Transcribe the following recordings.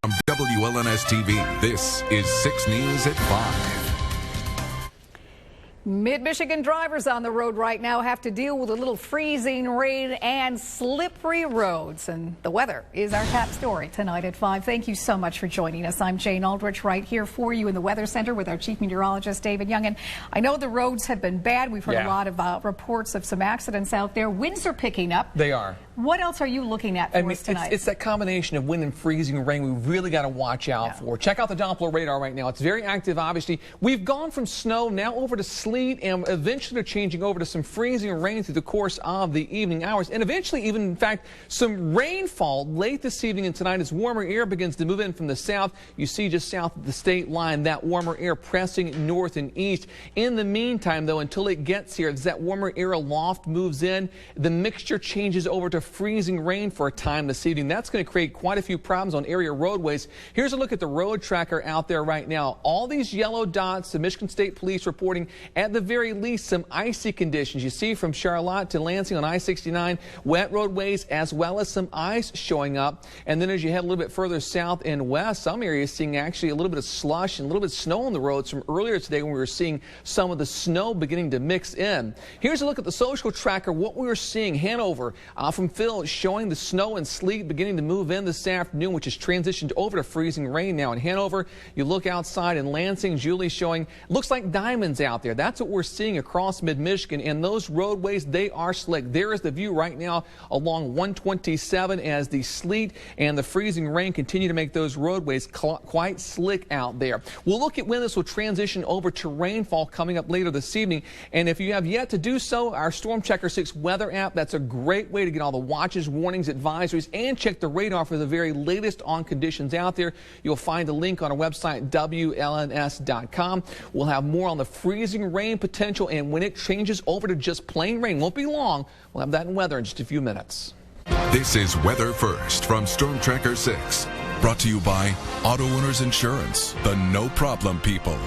From WLNS TV, this is 6 News at 5. Mid-Michigan drivers on the road right now have to deal with a little freezing rain and slippery roads. And the weather is our top story tonight at 5. Thank you so much for joining us. I'm Jane Aldrich right here for you in the Weather Center with our Chief Meteorologist, David Young. And I know the roads have been bad. We've heard a lot of reports of some accidents out there. Winds are picking up. They are. What else are you looking at for us tonight? It's that combination of wind and freezing rain we really got to watch out for. Check out the Doppler radar right now. It's very active, obviously. We've gone from snow now over to sleet, and eventually they're changing over to some freezing rain through the course of the evening hours, and eventually even, in fact, some rainfall late this evening and tonight as warmer air begins to move in from the south. You see just south of the state line that warmer air pressing north and east. In the meantime, though, until it gets here, as that warmer air aloft moves in, the mixture changes over to freezing rain for a time this evening. That's going to create quite a few problems on area roadways. Here's a look at the road tracker out there right now. All these yellow dots, the Michigan State Police reporting at the very least some icy conditions. You see from Charlotte to Lansing on I-69, wet roadways as well as some ice showing up. And then as you head a little bit further south and west, some areas seeing actually a little bit of slush and a little bit of snow on the roads from earlier today when we were seeing some of the snow beginning to mix in. Here's a look at the social tracker, what we were seeing. Hanover from Phil showing the snow and sleet beginning to move in this afternoon, which has transitioned over to freezing rain now in Hanover. You look outside in Lansing, Julie showing, looks like diamonds out there. That's what we're seeing across mid-Michigan, and those roadways, they are slick. There is the view right now along 127 as the sleet and the freezing rain continue to make those roadways quite slick out there. We'll look at when this will transition over to rainfall coming up later this evening, and if you have yet to do so, our Storm Checker 6 weather app, that's a great way to get all the watches, warnings, advisories, and check the radar for the very latest on conditions out there. You'll find a link on our website, WLNS.com. We'll have more on the freezing rain potential, and when it changes over to just plain rain, won't be long. We'll have that in weather in just a few minutes. This is Weather First from Storm Tracker 6. Brought to you by Auto Owners Insurance, the no problem people.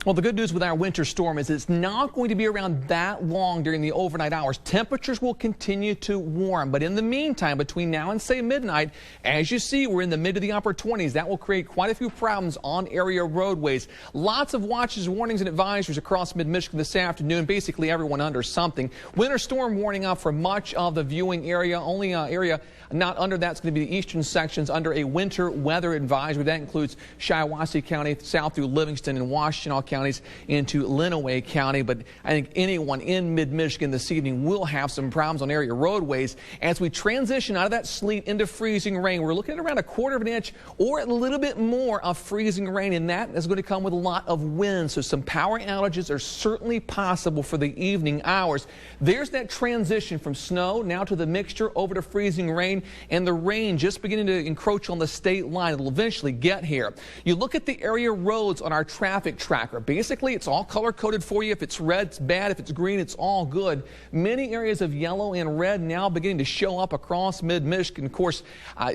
Well, the good news with our winter storm is it's not going to be around that long during the overnight hours. Temperatures will continue to warm, but in the meantime, between now and say midnight, as you see, we're in the mid to the upper 20s. That will create quite a few problems on area roadways. Lots of watches, warnings, and advisories across mid-Michigan this afternoon. Basically, everyone under something. Winter storm warning out for much of the viewing area. Only area not under that's going to be the eastern sections under a winter weather advisory. That includes Shiawassee County, south through Livingston and Washtenaw counties into Lenawee County. But I think anyone in mid-Michigan this evening will have some problems on area roadways. As we transition out of that sleet into freezing rain, we're looking at around 1/4 of an inch or a little bit more of freezing rain, and that is going to come with a lot of wind. So some power outages are certainly possible for the evening hours. There's that transition from snow now to the mixture over to freezing rain, and the rain just beginning to encroach on the state line. It'll eventually get here. You look at the area roads on our traffic tracker. Basically, it's all color-coded for you. If it's red, it's bad. If it's green, it's all good. Many areas of yellow and red now beginning to show up across mid-Michigan. Of course,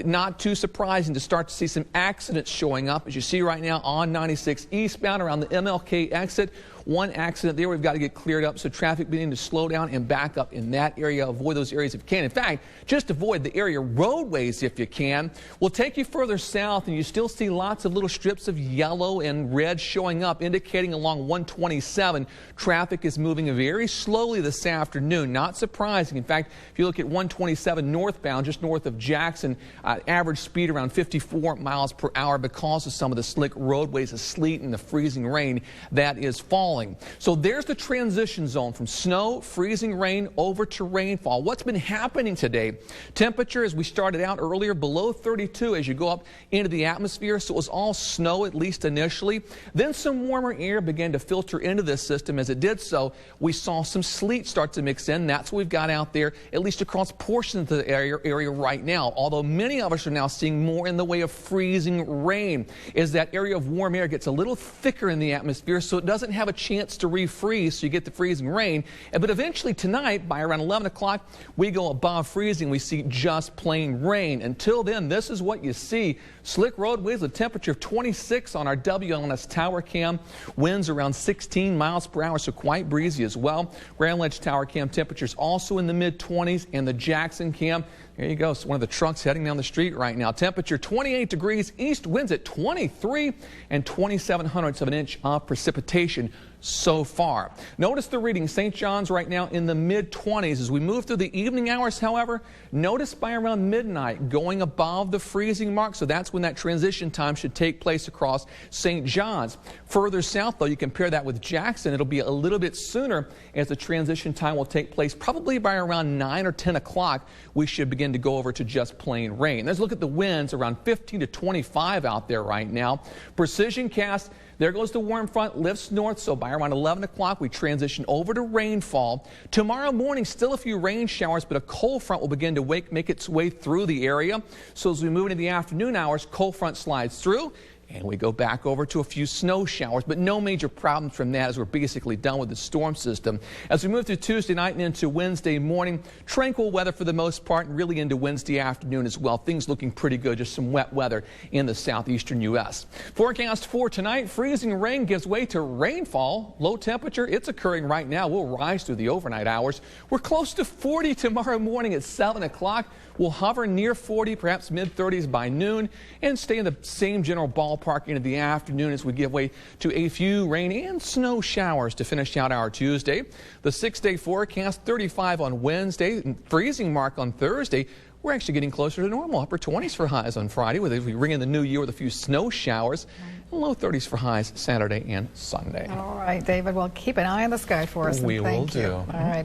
not too surprising to start to see some accidents showing up, as you see right now on 96 eastbound around the MLK exit. One accident there we've got to get cleared up, so traffic beginning to slow down and back up in that area. Avoid those areas if you can. In fact, just avoid the area roadways if you can. We'll take you further south, and you still see lots of little strips of yellow and red showing up, indicating along 127 traffic is moving very slowly this afternoon. Not surprising. In fact, if you look at 127 northbound, just north of Jackson, average speed around 54 miles per hour because of some of the slick roadways, the sleet and the freezing rain that is falling. So there's the transition zone from snow, freezing rain over to rainfall. What's been happening today? Temperature, as we started out earlier, below 32 as you go up into the atmosphere. So it was all snow, at least initially. Then some warmer air began to filter into this system. As it did so, we saw some sleet start to mix in. That's what we've got out there, at least across portions of the area right now. Although many of us are now seeing more in the way of freezing rain, as that area of warm air gets a little thicker in the atmosphere, so it doesn't have a chance to refreeze, so you get the freezing rain. But eventually tonight, by around 11 o'clock, we go above freezing. We see just plain rain. Until then, this is what you see. Slick roadways, a temperature of 26 on our WLNS tower cam. Winds around 16 miles per hour, so quite breezy as well. Grand Ledge tower cam temperatures also in the mid-20s, and the Jackson cam There you go. So one of the trucks heading down the street right now. Temperature 28 degrees, east winds at 23 and 27/100 of an inch of precipitation so far. Notice the reading. St. John's right now in the mid-20s. As we move through the evening hours, however, notice by around midnight going above the freezing mark. So that's when that transition time should take place across St. John's. Further south, though, you compare that with Jackson. It'll be a little bit sooner as the transition time will take place probably by around 9 or 10 o'clock. We should begin to go over to just plain rain. Let's look at the winds, around 15 to 25 out there right now. Precision cast. There goes the warm front, lifts north, so by around 11 o'clock we transition over to rainfall. Tomorrow morning, still a few rain showers, but a cold front will begin to make its way through the area. So as we move into the afternoon hours, cold front slides through, and we go back over to a few snow showers, but no major problems from that as we're basically done with the storm system. As we move through Tuesday night and into Wednesday morning, tranquil weather for the most part, and really into Wednesday afternoon as well. Things looking pretty good, just some wet weather in the southeastern U.S. Forecast for tonight, freezing rain gives way to rainfall. Low temperature, it's occurring right now. We'll rise through the overnight hours. We're close to 40 tomorrow morning at 7 o'clock. We'll hover near 40, perhaps mid-30s by noon, and stay in the same general ballpark into the afternoon as we give way to a few rain and snow showers to finish out our Tuesday. The 6-day forecast, 35 on Wednesday, freezing mark on Thursday. We're actually getting closer to normal, upper 20s for highs on Friday, as we ring in the new year with a few snow showers, and low 30s for highs Saturday and Sunday. All right, David, well, keep an eye on the sky for us. We will do. All right.